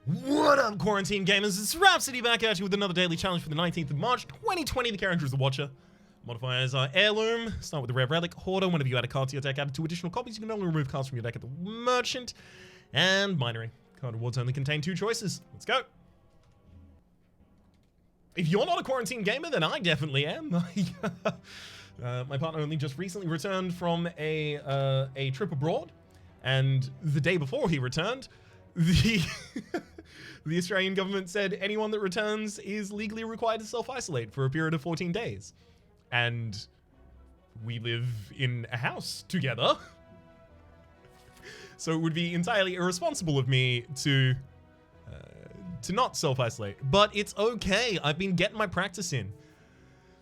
What up, quarantine gamers? It's Rhapsody back at you with another daily challenge for the 19th of March, 2020. The character is the Watcher. Modifiers are Heirloom. Start with the Rare Relic. Hoarder. Whenever you add a card to your deck, add 2 additional copies. You can only remove cards from your deck at the Merchant. And Binary. Card rewards only contain 2 choices. Let's go. If you're not a quarantine gamer, then I definitely am. My partner only just recently returned from a trip abroad. And the day before he returned, the Australian government said anyone that returns is legally required to self-isolate for a period of 14 days. And we live in a house together. So it would be entirely irresponsible of me to not self-isolate. But it's okay. I've been getting my practice in.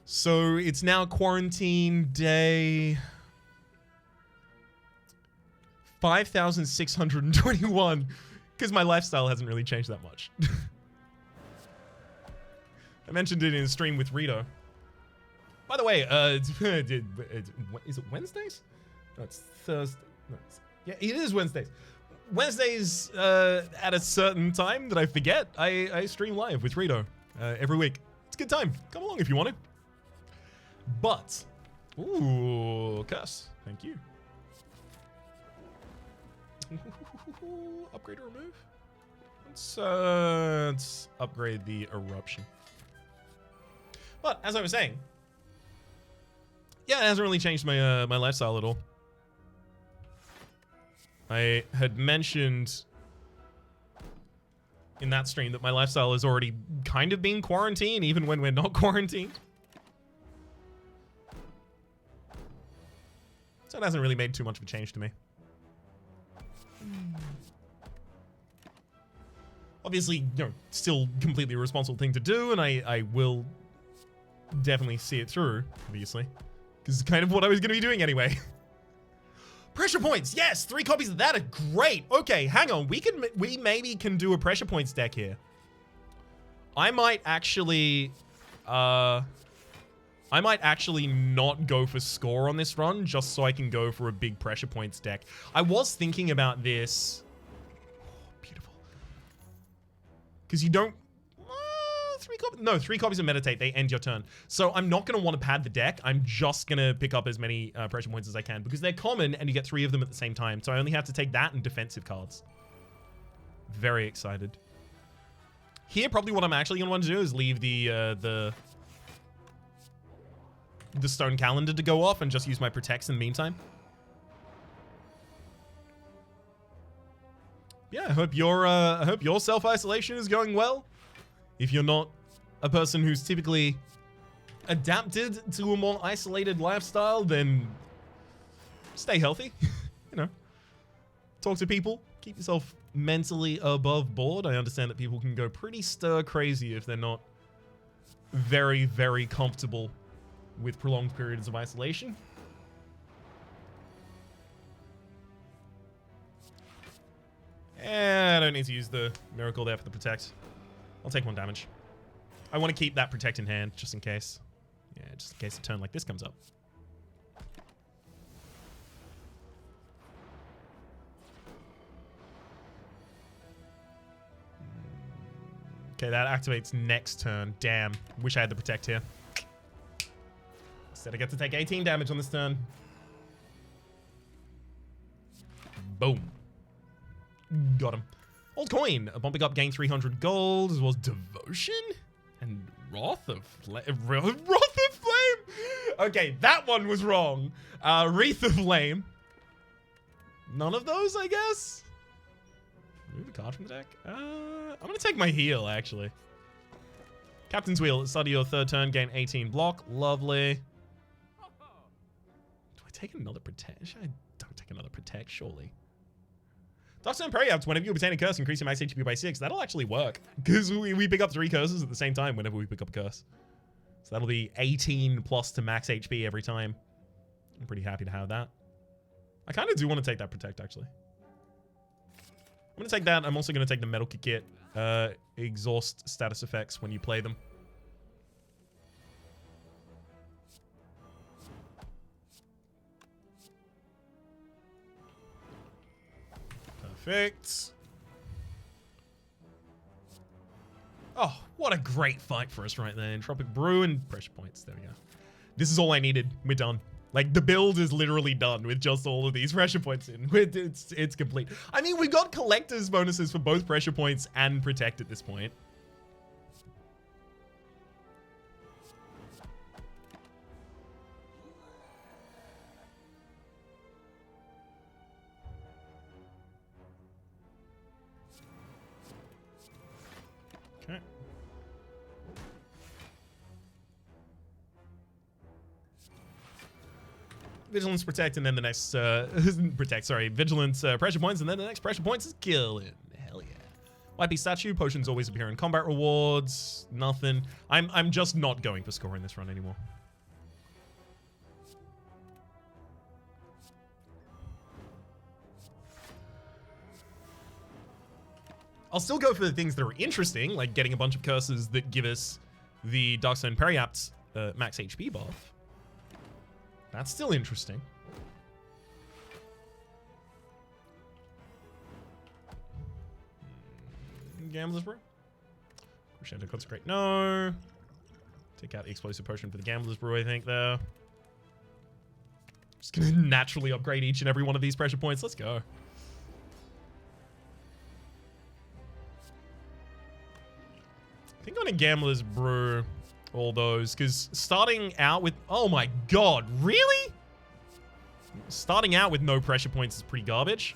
So it's now quarantine day 5,621. Because my lifestyle hasn't really changed that much. I mentioned it in a stream with Rito. By the way, is it Wednesdays? No, it's Thursday. No, yeah, it is Wednesdays. Wednesdays at a certain time that I forget, I stream live with Rito every week. It's a good time. Come along if you want to. But, ooh, curse. Thank you. Upgrade or remove? Let's upgrade the eruption. But as I was saying, yeah, it hasn't really changed my my lifestyle at all. I had mentioned in that stream that my lifestyle is already kind of being quarantined, even when we're not quarantined. So it hasn't really made too much of a change to me. Obviously, you know, still completely responsible thing to do, and I will definitely see it through, obviously. Because it's kind of what I was going to be doing anyway. Pressure points! Yes! 3 copies of that are great! Okay, hang on. We maybe can do a pressure points deck here. I might actually not go for score on this run, just so I can go for a big pressure points deck. I was thinking about this. Because you don't... 3 copies of Meditate. They end your turn. So I'm not going to want to pad the deck. I'm just going to pick up as many pressure points as I can. Because they're common and you get 3 of them at the same time. So I only have to take that and defensive cards. Very excited. Here, probably what I'm actually going to want to do is leave the stone calendar to go off and just use my protects in the meantime. Yeah, I hope your self-isolation is going well. If you're not a person who's typically adapted to a more isolated lifestyle, then stay healthy. You know, talk to people, keep yourself mentally above board. I understand that people can go pretty stir crazy if they're not very, very comfortable with prolonged periods of isolation. I don't need to use the miracle there for the protect. I'll take 1 damage. I want to keep that protect in hand, just in case. Yeah, just in case a turn like this comes up. Okay, that activates next turn. Damn. Wish I had the protect here. Instead, I get to take 18 damage on this turn. Boom. Got him. Old coin. Bumping up, gain 300 gold, as well as devotion and Wrath of Flame. Okay, that one was wrong. Wreath of Flame. None of those, I guess. Move a card from the deck. I'm gonna take my heal, actually. Captain's Wheel. At the start of your 3rd turn, gain 18 block. Lovely. Do I take another protect? I don't take another protect, surely. Darkstone Periapts, whenever you obtain a curse, increase your max HP by 6. That'll actually work. Because we pick up 3 curses at the same time whenever we pick up a curse. So that'll be 18 plus to max HP every time. I'm pretty happy to have that. I kind of do want to take that protect, actually. I'm going to take that. I'm also going to take the Metal Kit. Exhaust status effects when you play them. Perfect. Oh, what a great fight for us right there. Entropic Brew and pressure points. There we go. This is all I needed. We're done. Like, the build is literally done with just all of these pressure points in. It's complete. I mean, we got collector's bonuses for both pressure points and protect at this point. Okay. Vigilance, protect, and then the next protect. Sorry, vigilance, pressure points, and then the next pressure points is killing. Hell yeah! White Beast statue potions always appear in combat rewards. Nothing. I'm just not going for score in this run anymore. I'll still go for the things that are interesting, like getting a bunch of curses that give us the Darkstone Periapt's max HP buff. That's still interesting. Gambler's Brew. Crescendo Consecrate. No. Take out the Explosive Potion for the Gambler's Brew, I think, though. Just gonna naturally upgrade each and every one of these pressure points. Let's go. I think I'm gonna Gambler's Brew all those, because starting out with... Oh my god, really? Starting out with no pressure points is pretty garbage.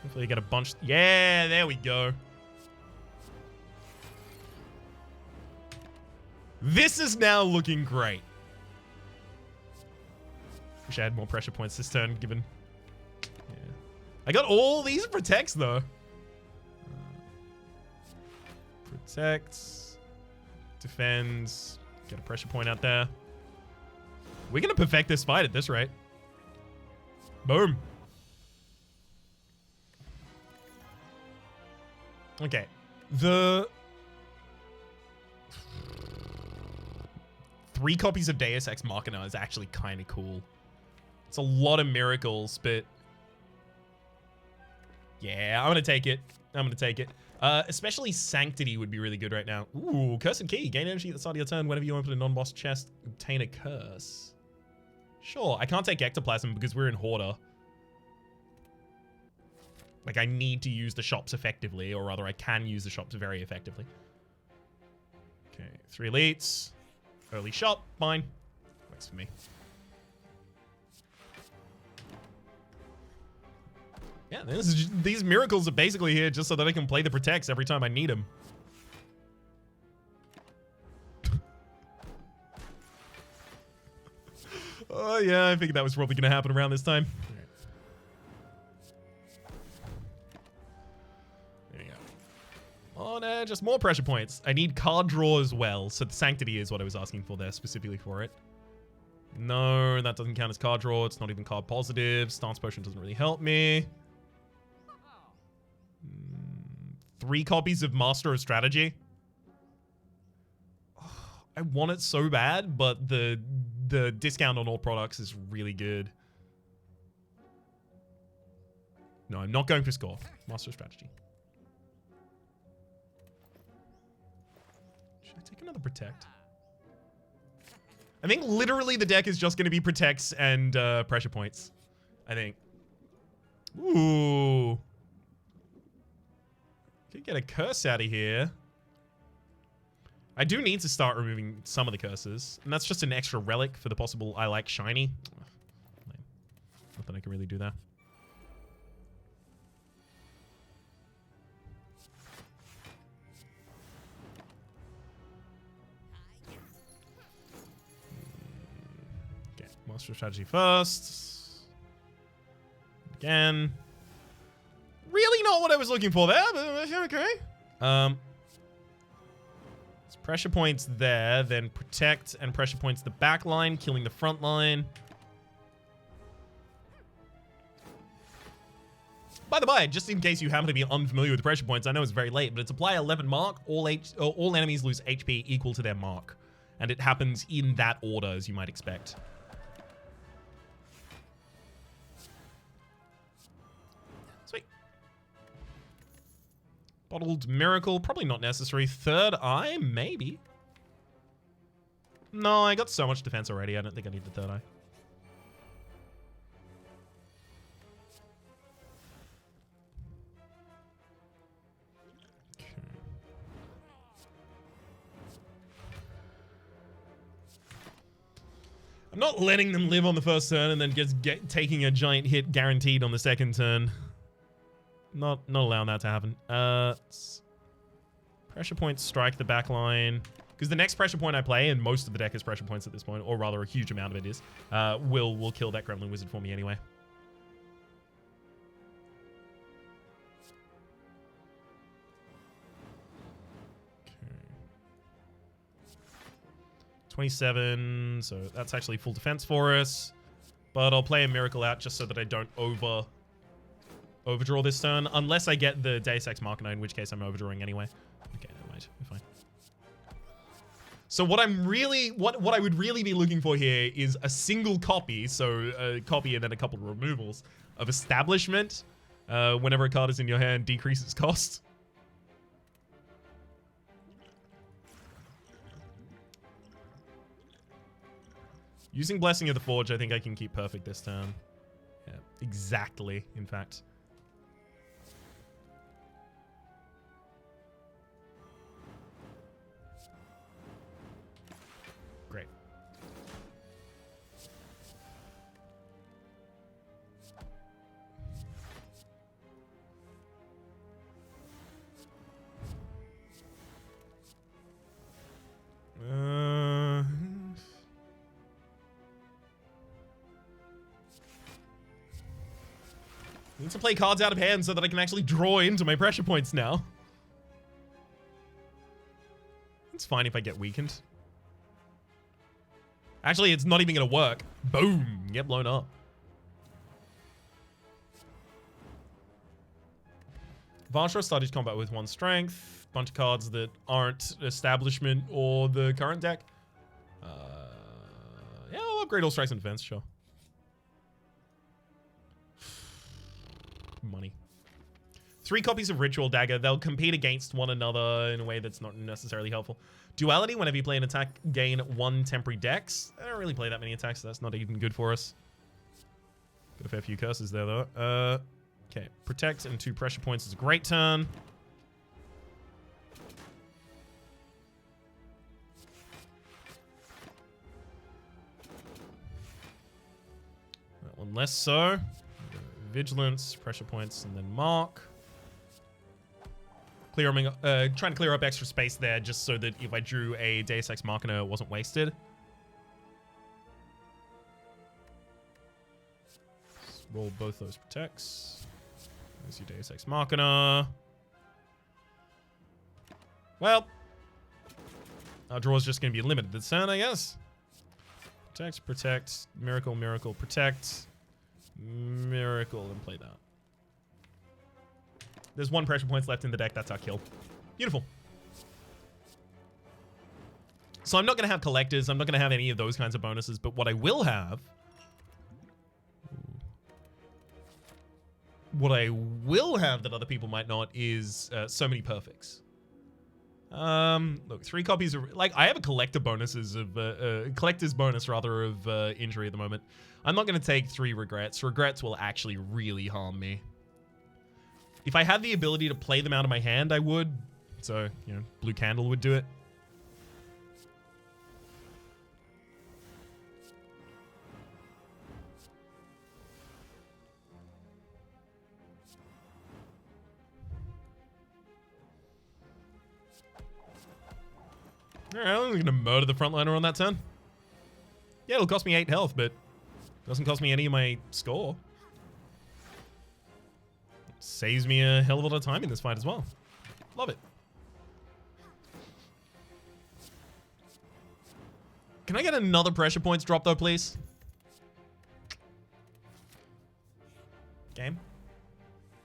Hopefully I get a bunch... Yeah, there we go. This is now looking great. Wish I had more pressure points this turn, given... Yeah. I got all these protects, though. Protects... Defends. Get a pressure point out there. We're going to perfect this fight at this rate. Boom. Okay. The 3 copies of Deus Ex Machina is actually kind of cool. It's a lot of miracles, but yeah, I'm going to take it. I'm going to take it. Especially Sanctity would be really good right now. Ooh, Cursed Key. Gain energy at the start of your turn. Whenever you open a non-boss chest, obtain a curse. Sure, I can't take Ectoplasm because we're in Hoarder. Like, I need to use the shops effectively, or rather, I can use the shops very effectively. Okay, 3 elites. Early shop, fine. Works for me. Yeah, these miracles are basically here just so that I can play the protects every time I need them. Oh yeah, I figured that was probably going to happen around this time. There you go. Oh no, just more pressure points. I need card draw as well, so the Sanctity is what I was asking for there, specifically for it. No, that doesn't count as card draw. It's not even card positive. Stance Potion doesn't really help me. 3 copies of Master of Strategy. Oh, I want it so bad, but the discount on all products is really good. No, I'm not going for score. Master of Strategy. Should I take another Protect? I think literally the deck is just going to be Protects and pressure points. I think. Ooh. Could get a curse out of here. I do need to start removing some of the curses. And that's just an extra relic for the possible I like shiny. Nothing I can really do there. Okay, Master Strategy first. Again. Really not what I was looking for there, but okay. It's pressure points there, then protect and pressure points the back line, killing the front line. By the way, just in case you happen to be unfamiliar with pressure points, I know it's very late, but it's apply 11 mark. All enemies lose HP equal to their mark, and it happens in that order, as you might expect. Bottled Miracle, probably not necessary. Third Eye, maybe. No, I got so much defense already. I don't think I need the third eye. Okay. I'm not letting them live on the first turn and then just taking a giant hit guaranteed on the second turn. Not allowing that to happen. Pressure points strike the back line. Because the next pressure point I play, and most of the deck is pressure points at this point, or rather a huge amount of it is, will kill that Gremlin Wizard for me anyway. Okay. 27, so that's actually full defense for us. But I'll play a Miracle out just so that I don't overdraw this turn, unless I get the Deus Ex Machina, in which case I'm overdrawing anyway. Okay, never mind. We're fine. So what I'm really, what I would really be looking for here is a single copy, so a copy and then a couple of removals of Establishment. Whenever a card is in your hand, decrease its cost. Using Blessing of the Forge, I think I can keep perfect this turn. Yeah, exactly, in fact. Great. Need to play cards out of hand so that I can actually draw into my pressure points now. It's fine if I get weakened. Actually, it's not even going to work. Boom. Get blown up. Varsha started combat with 1 strength. Bunch of cards that aren't Establishment or the current deck. Yeah, I'll upgrade all strikes and defense, sure. Money. 3 copies of Ritual Dagger. They'll compete against one another in a way that's not necessarily helpful. Duality, whenever you play an attack, gain 1 temporary dex. I don't really play that many attacks, so that's not even good for us. Got a fair few curses there, though. Okay, Protect and 2 pressure points is a great turn. That one less so. Vigilance, pressure points, and then Mark. Trying to clear up extra space there just so that if I drew a Deus Ex Machina, it wasn't wasted. Let's roll both those protects. There's your Deus Ex Machina. Well, our draw is just going to be limited this turn, I guess. Protect, protect, miracle, miracle, protect. Miracle, and play that. There's 1 pressure points left in the deck. That's our kill. Beautiful. So I'm not going to have collectors. I'm not going to have any of those kinds of bonuses. But what I will have... What I will have that other people might not is so many perfects. Look, 3 copies of... Like, I have a collector bonuses of... collector's bonus, rather, of injury at the moment. I'm not going to take 3 regrets. Regrets will actually really harm me. If I had the ability to play them out of my hand, I would. So, you know, Blue Candle would do it. Alright, I'm going to murder the frontliner on that turn. Yeah, it'll cost me 8 health, but doesn't cost me any of my score. Saves me a hell of a lot of time in this fight as well. Love it. Can I get another pressure points drop though, please? Game.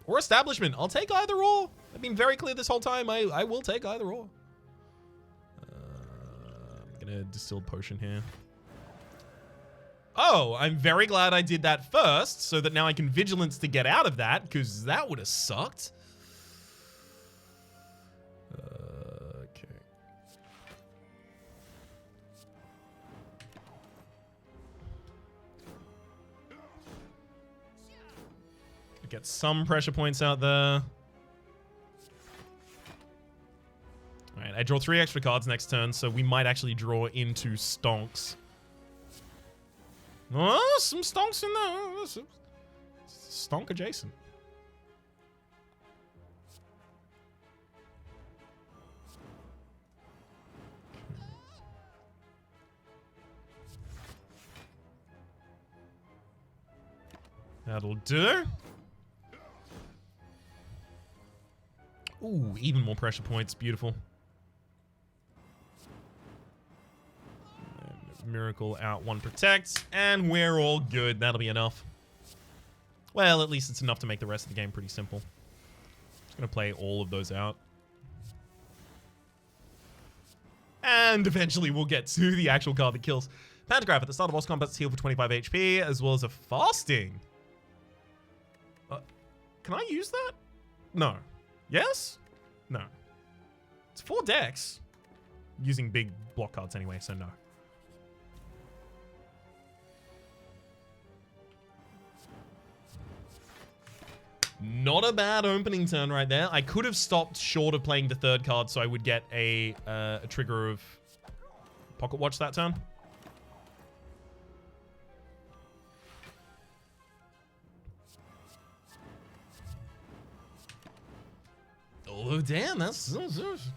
Or Establishment. I'll take either or. I've been very clear this whole time. I will take either or. I'm gonna distill potion here. Oh, I'm very glad I did that first, so that now I can Vigilance to get out of that, because that would have sucked. Get some pressure points out there. Alright, I draw 3 extra cards next turn, so we might actually draw into stonks. Oh, some stonks in there. Stonk adjacent. That'll do. Ooh, even more pressure points. Beautiful. And Miracle out 1 protects, and we're all good. That'll be enough. Well, at least it's enough to make the rest of the game pretty simple. Just gonna play all of those out. And eventually we'll get to the actual card that kills. Pantograph at the start of boss combat, heal for 25 HP, as well as a fasting. Can I use that? No. Yes? No. It's 4 decks. Using big block cards anyway, so no. Not a bad opening turn right there. I could have stopped short of playing the 3rd card so I would get a trigger of Pocket Watch that turn. Oh, damn, that's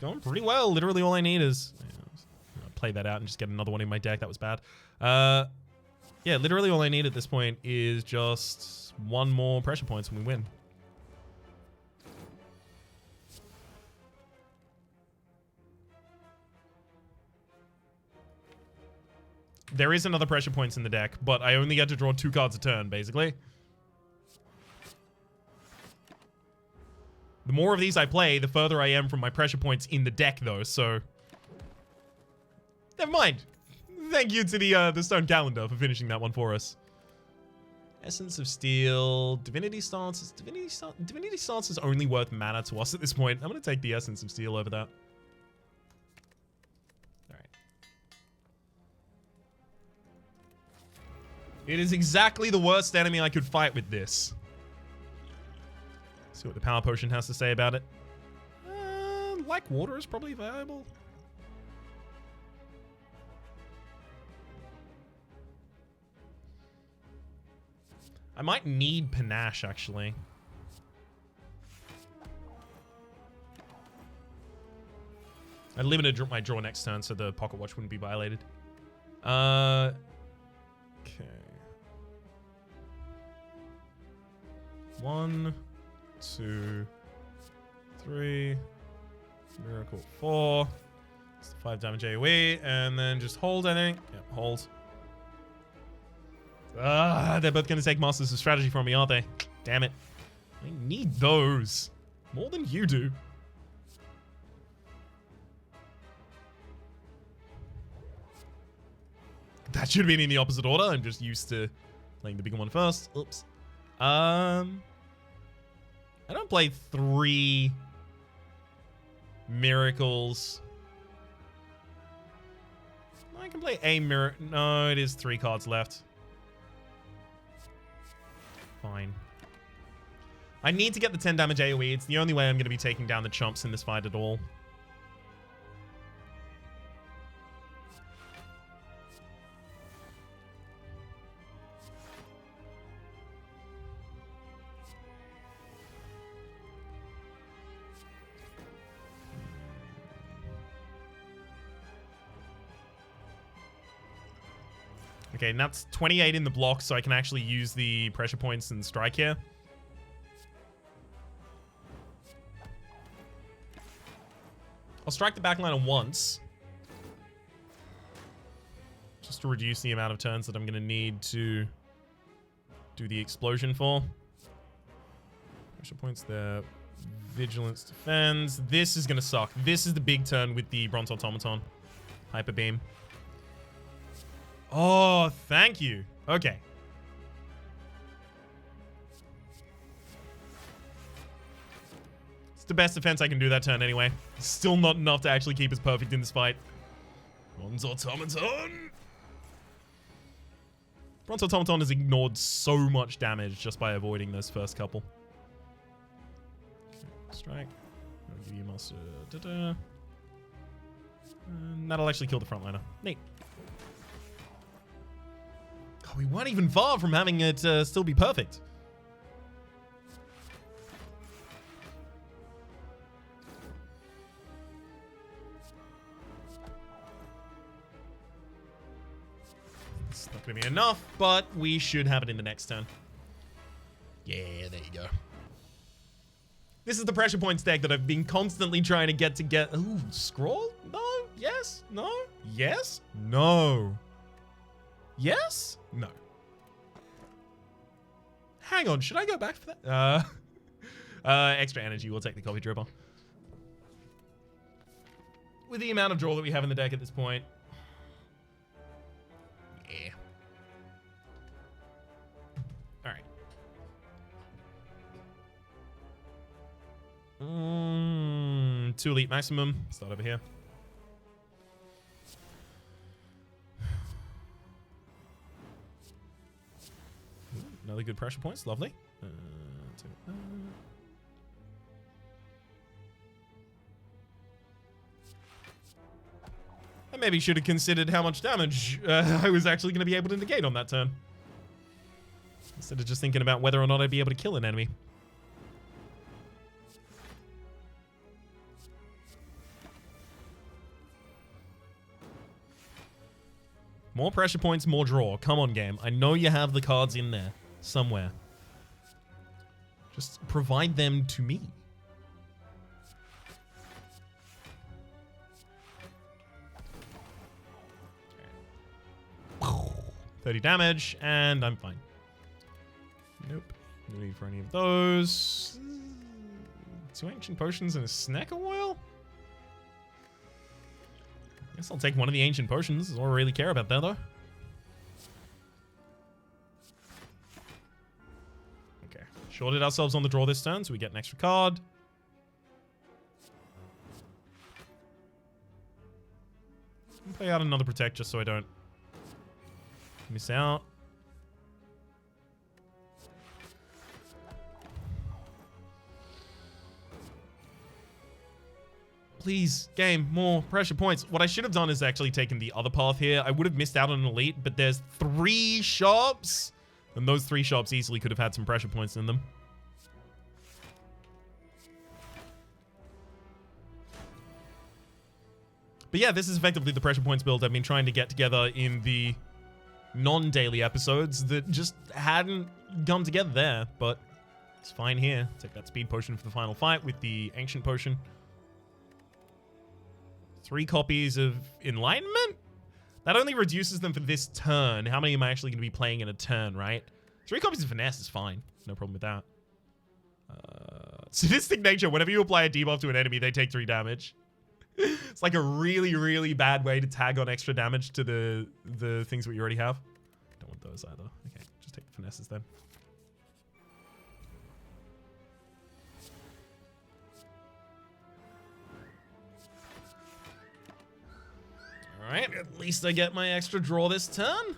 going pretty well. Literally all I need is... play that out and just get another one in my deck. That was bad. Yeah, literally all I need at this point is just 1 more pressure points and we win. There is another pressure points in the deck, but I only get to draw 2 cards a turn, basically. The more of these I play, the further I am from my pressure points in the deck, though, so... Never mind. Thank you to the Stone Calendar for finishing that one for us. Essence of Steel, Divinity Stance. Divinity Stance is only worth mana to us at this point. I'm going to take the Essence of Steel over that. Alright. It is exactly the worst enemy I could fight with this. See what the Power Potion has to say about it. Like water is probably viable. I might need Panache, actually. I limited my draw next turn so the Pocket Watch wouldn't be violated. Okay. 1, 2, 3, Miracle 4, it's 5 damage AoE, and then just hold, I think. Yep, hold. They're both gonna take Masters of Strategy from me, aren't they? Damn it. I need those. More than you do. That should have been in the opposite order. I'm just used to playing the bigger one first. Oops. I don't play 3 miracles. I can play a miracle. No, it is 3 cards left. Fine. I need to get the 10 damage AoE. It's the only way I'm going to be taking down the chumps in this fight at all. Okay, and that's 28 in the block, so I can actually use the pressure points and strike here. I'll strike the backline on once. Just to reduce the amount of turns that I'm going to need to do the explosion for. Pressure points there. Vigilance defends. This is going to suck. This is the big turn with the Bronze Automaton. Hyper Beam. Oh, thank you. Okay. It's the best defense I can do that turn anyway. Still not enough to actually keep us perfect in this fight. Bronze Automaton. Bronze Automaton has ignored so much damage just by avoiding those first couple. Strike. I'll give you master. And that'll actually kill the frontliner. Neat. Oh, we weren't even far from having it still be perfect. It's not going to be enough, but we should have it in the next turn. Yeah, there you go. This is the pressure points deck that I've been constantly trying to get. Ooh, scroll? No? Yes? No? Yes? No. Yes? No. Hang on, should I go back for that? Extra energy, we'll take the copy dribble. With the amount of draw that we have in the deck at this point. Yeah. Alright. 2 elite maximum. Start over here. Another good pressure points. Lovely. I maybe should have considered how much damage I was actually going to be able to negate on that turn. Instead of just thinking about whether or not I'd be able to kill an enemy. More pressure points, more draw. Come on, game. I know you have the cards in there somewhere. Just provide them to me. Okay. 30 damage, and I'm fine. Nope. No need for any of those. 2 ancient potions and a snack of oil? Guess I'll take one of the ancient potions. That's all I really care about there, though. Okay. Shorted ourselves on the draw this turn, so we get an extra card. I'll play out another protect just so I don't miss out. Please, game, more pressure points. What I should have done is actually taken the other path here. I would have missed out on an elite, but there's 3 shops. And those 3 shops easily could have had some pressure points in them. But yeah, this is effectively the pressure points build I've been trying to get together in the non-daily episodes that just hadn't come together there. But it's fine here. Take that speed potion for the final fight with the ancient potion. 3 copies of Enlightenment? That only reduces them for this turn. How many am I actually going to be playing in a turn, right? 3 copies of Finesse is fine. No problem with that. Sadistic Nature. Whenever you apply a debuff to an enemy, they take 3 damage. It's like a really, really bad way to tag on extra damage to the things that you already have. Don't want those either. Okay, just take the Finesses then. Alright, at least I get my extra draw this turn.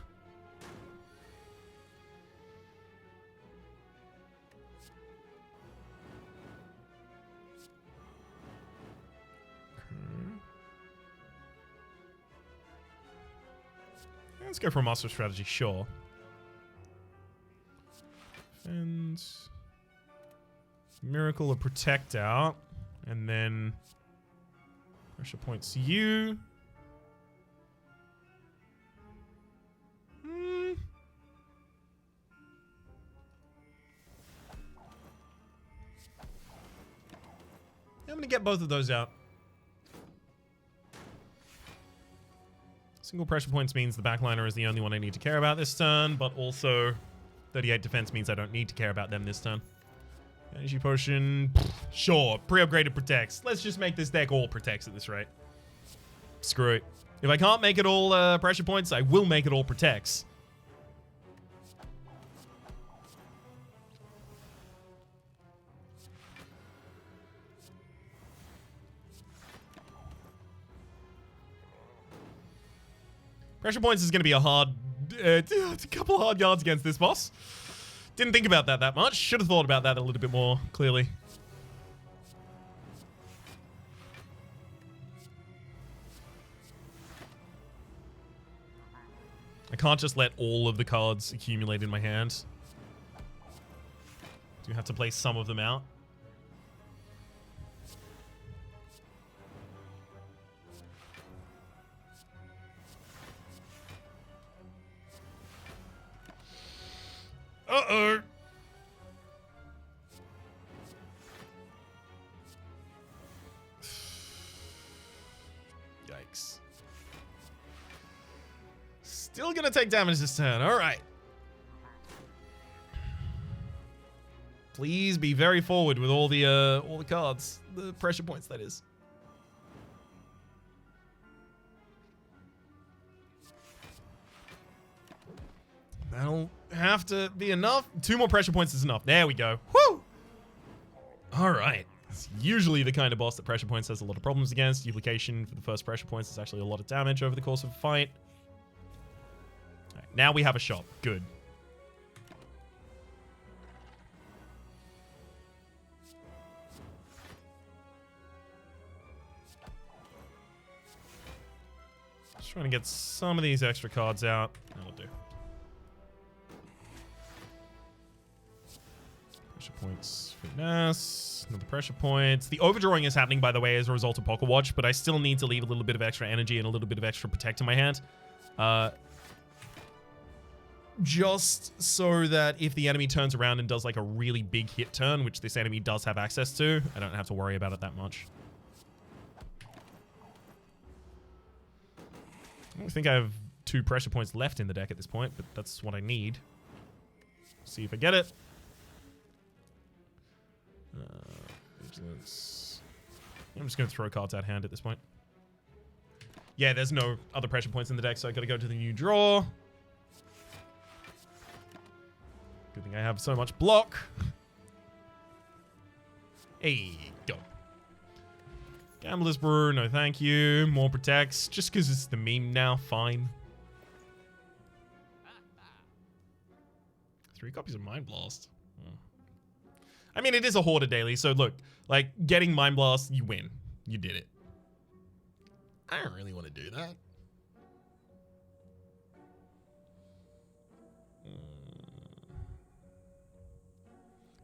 Let's go for a master strategy, sure. And Miracle or Protect out. And then pressure points you. I'm going to get both of those out. Single pressure points means the backliner is the only one I need to care about this turn, but also 38 defense means I don't need to care about them this turn. Energy potion, sure, pre-upgraded protects. Let's just make this deck all protects at this rate. Screw it. If I can't make it all pressure points, I will make it all protects. Pressure points is going to be a hard, a couple of hard yards against this boss. Didn't think about that much. Should have thought about that a little bit more clearly. can't just let all of the cards accumulate in my hand. Do have to play some of them out. Uh-oh. Yikes. Still gonna take damage this turn. All right. Please be very forward with all the cards, the pressure points, that is. That'll have to be enough. 2 more pressure points is enough. There we go. Woo! All right. It's usually the kind of boss that pressure points has a lot of problems against. Duplication for the first pressure points is actually a lot of damage over the course of a fight. All right, now we have a shot. Good. Just trying to get some of these extra cards out. That'll do. Pressure points, finesse, another pressure points. The overdrawing is happening, by the way, as a result of Pocket Watch, but I still need to leave a little bit of extra energy and a little bit of extra protect in my hand. Just so that if the enemy turns around and does like a really big hit turn, which this enemy does have access to, I don't have to worry about it that much. I don't think I have 2 pressure points left in the deck at this point, but that's what I need. See if I get it. Vigilance. I'm just going to throw cards out hand at this point. Yeah, there's no other pressure points in the deck, so I got to go to the new draw. Good thing I have so much block. Hey, go. Gambler's Brew, no thank you. More protects, just because it's the meme now, fine. 3 copies of Mind Blast. I mean, it is a Hoarder daily, so look, like, getting Mind Blast, you win. You did it. I don't really want to do that.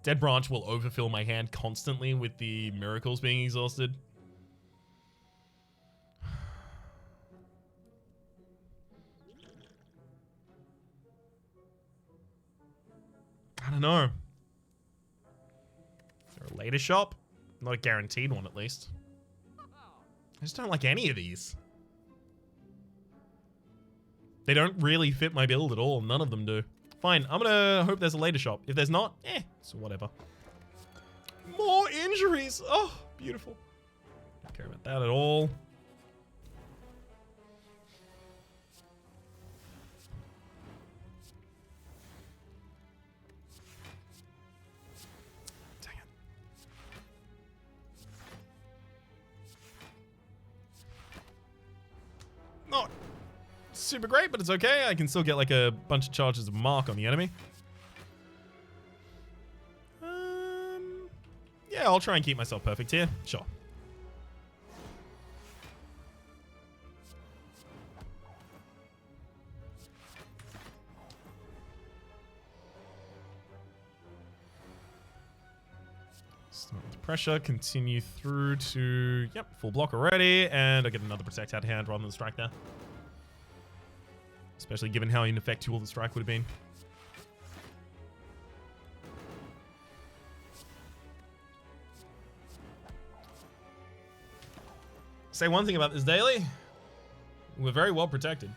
Dead Branch will overfill my hand constantly with the Miracles being exhausted. I don't know. A later shop? Not a guaranteed one, at least. I just don't like any of these. They don't really fit my build at all. None of them do. Fine, I'm gonna hope there's a later shop. If there's not, so whatever. More injuries! Oh, beautiful. Don't care about that at all. Not super great, but it's okay. I can still get like a bunch of charges of mark on the enemy. Yeah, I'll try and keep myself perfect here. Sure. Start with pressure, continue through to, yep, full block already, and I get another protect out of hand rather than strike there. Especially given how ineffectual the strike would have been. Say one thing about this daily, we're very well protected.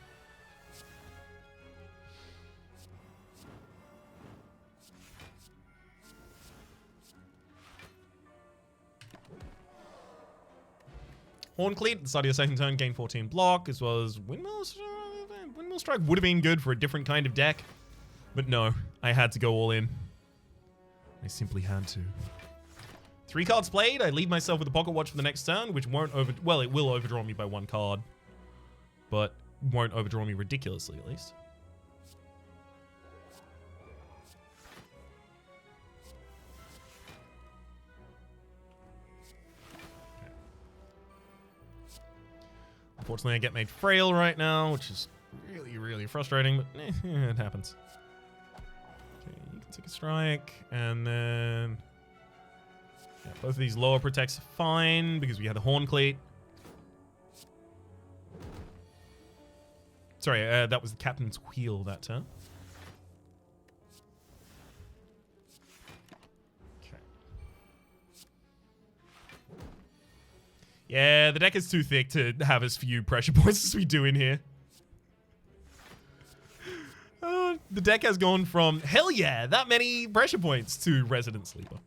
Horncleat at the start of your second turn, gain 14 block, as well as Windmill Strike would have been good for a different kind of deck. But no, I had to go all in. I simply had to. 3 cards played, I leave myself with a Pocket Watch for the next turn, which won't well, it will overdraw me by 1 card. But won't overdraw me ridiculously, at least. Unfortunately, I get made frail right now, which is Really, really frustrating, but it happens. Okay, you can take a strike, and then... Yeah, both of these lower protects are fine, because we had the Horn Cleat. Sorry, that was the Captain's Wheel that turn. Okay. Yeah, the deck is too thick to have as few pressure points as we do in here. The deck has gone from, hell yeah, that many pressure points to Resident Sleeper.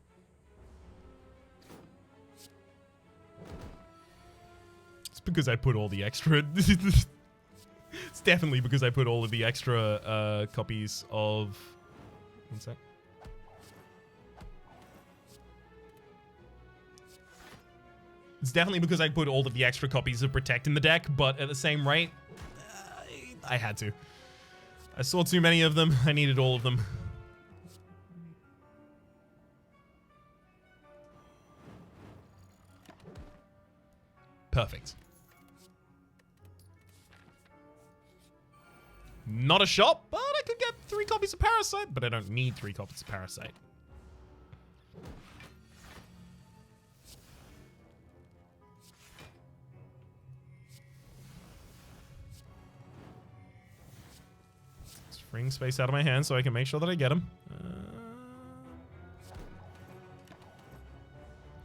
It's because I put all the extra... It's definitely because I put all of the extra copies of... One sec. It's definitely because I put all of the extra copies of Protect in the deck, but at the same rate, I had to. I saw too many of them. I needed all of them. Perfect. Not a shop, but I could get 3 copies of Parasite, but I don't need 3 copies of Parasite. Let's freeing space out of my hand so I can make sure that I get them.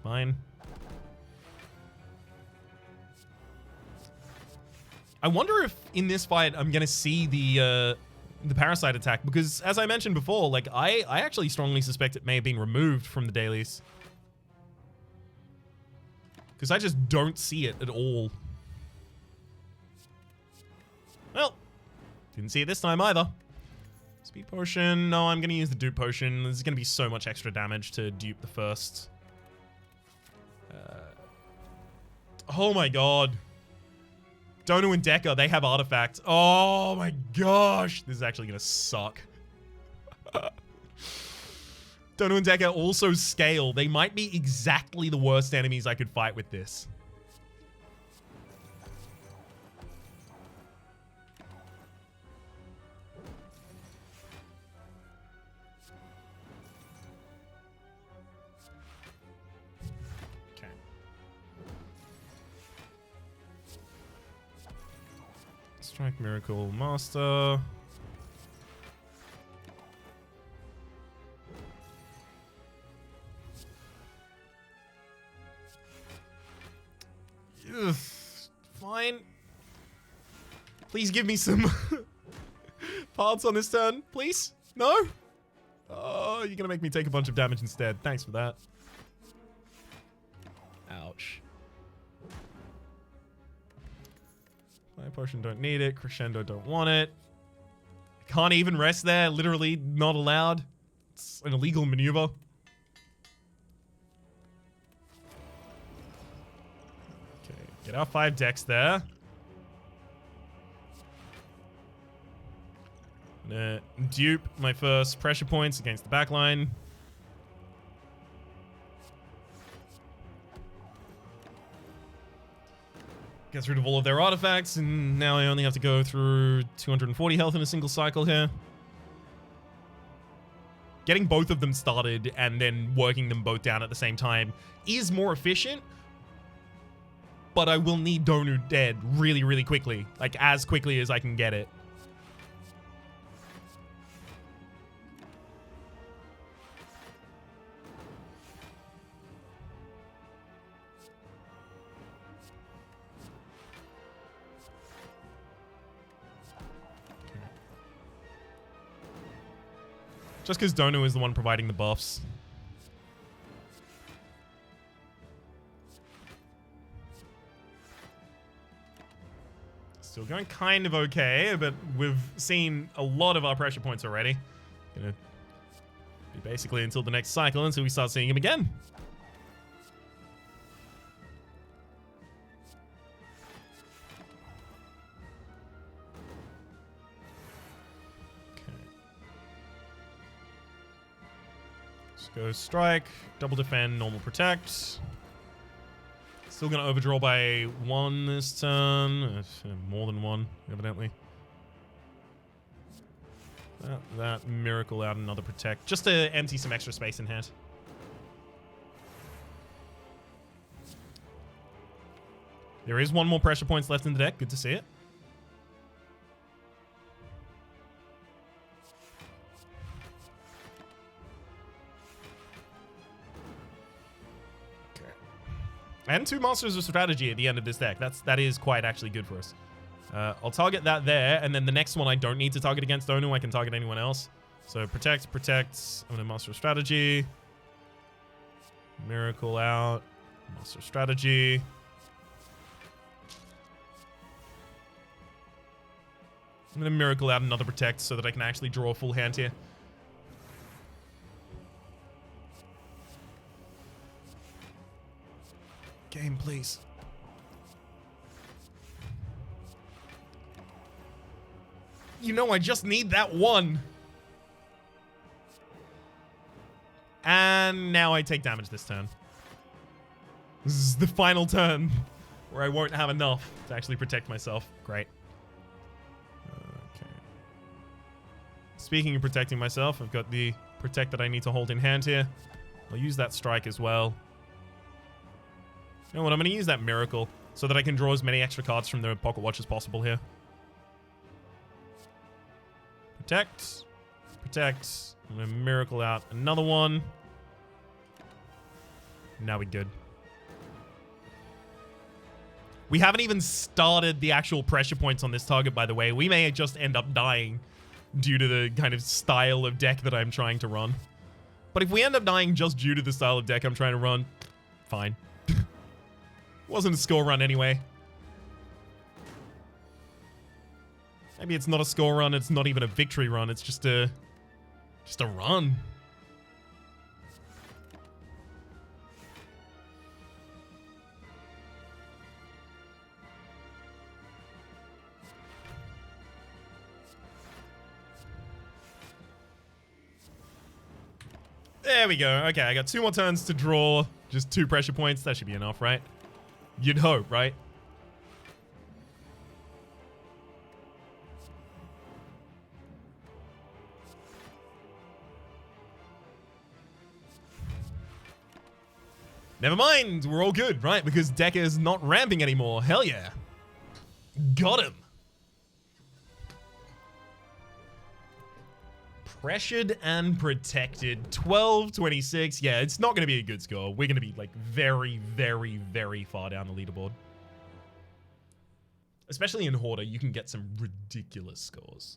Fine. I wonder if in this fight I'm gonna see the Parasite attack, because as I mentioned before, like I actually strongly suspect it may have been removed from the dailies, because I just don't see it at all. Well, didn't see it this time either. Speed potion. No, I'm gonna use the dupe potion. There's gonna be so much extra damage to dupe the first. Oh my god. Donu and Decker, they have artifacts. Oh my gosh. This is actually going to suck. Donu and Decker also scale. They might be exactly the worst enemies I could fight with this. Strike Miracle Master. Ugh, fine. Please give me some parts on this turn, please. No? Oh, you're gonna make me take a bunch of damage instead. Thanks for that. Ouch. Fire Potion, don't need it. Crescendo, don't want it. Can't even rest there. Literally not allowed. It's an illegal maneuver. Okay, get our 5 decks there. Gonna dupe my first pressure points against the backline. Gets rid of all of their artifacts, and now I only have to go through 240 health in a single cycle here. Getting both of them started and then working them both down at the same time is more efficient, but I will need Donu dead really, really quickly. Like, as quickly as I can get it. Just because Donu is the one providing the buffs. Still going kind of okay, but we've seen a lot of our pressure points already. Gonna be basically until the next cycle, until we start seeing him again. Go strike, double defend, normal protect. Still gonna overdraw by 1 this turn. More than 1, evidently. That miracle out, another protect. Just to empty some extra space in hand. There is one more pressure points left in the deck. Good to see it. Okay. And 2 Masters of Strategy at the end of this deck. That is quite actually good for us. I'll target that there, and then the next one I don't need to target against Onu. I can target anyone else. So protect, protect. I'm going to Master of Strategy. Miracle out. Master of Strategy. I'm going to Miracle out another protect so that I can actually draw a full hand here. Game, please. You know, I just need that one. And now I take damage this turn. This is the final turn where I won't have enough to actually protect myself. Great. Okay. Speaking of protecting myself, I've got the protect that I need to hold in hand here. I'll use that strike as well. You know what? I'm going to use that miracle so that I can draw as many extra cards from the pocket watch as possible here. Protect. Protect. I'm going to miracle out another one. Now we're good. We haven't even started the actual pressure points on this target, by the way. We may just end up dying due to the kind of style of deck that I'm trying to run. But if we end up dying just due to the style of deck I'm trying to run, fine. Wasn't a score run anyway. Maybe it's not a score run, it's not even a victory run, it's just a run. There we go. Okay, I got 2 more turns to draw. Just 2 pressure points. That should be enough, right? You'd hope, right? Never mind, we're all good, right? Because Dekka's not ramping anymore. Hell yeah. Got him. Pressured and protected. 12-26. Yeah, it's not going to be a good score. We're going to be like very, very, very far down the leaderboard. Especially in Hoarder, you can get some ridiculous scores.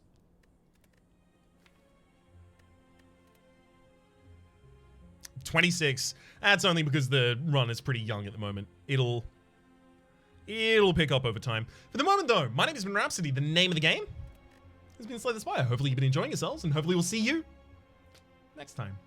$26. That's only because the run is pretty young at the moment. It'll pick up over time. For the moment, though, my name has been Rhapsody. The name of the game has been Slay the Spire. Hopefully you've been enjoying yourselves, and hopefully we'll see you next time.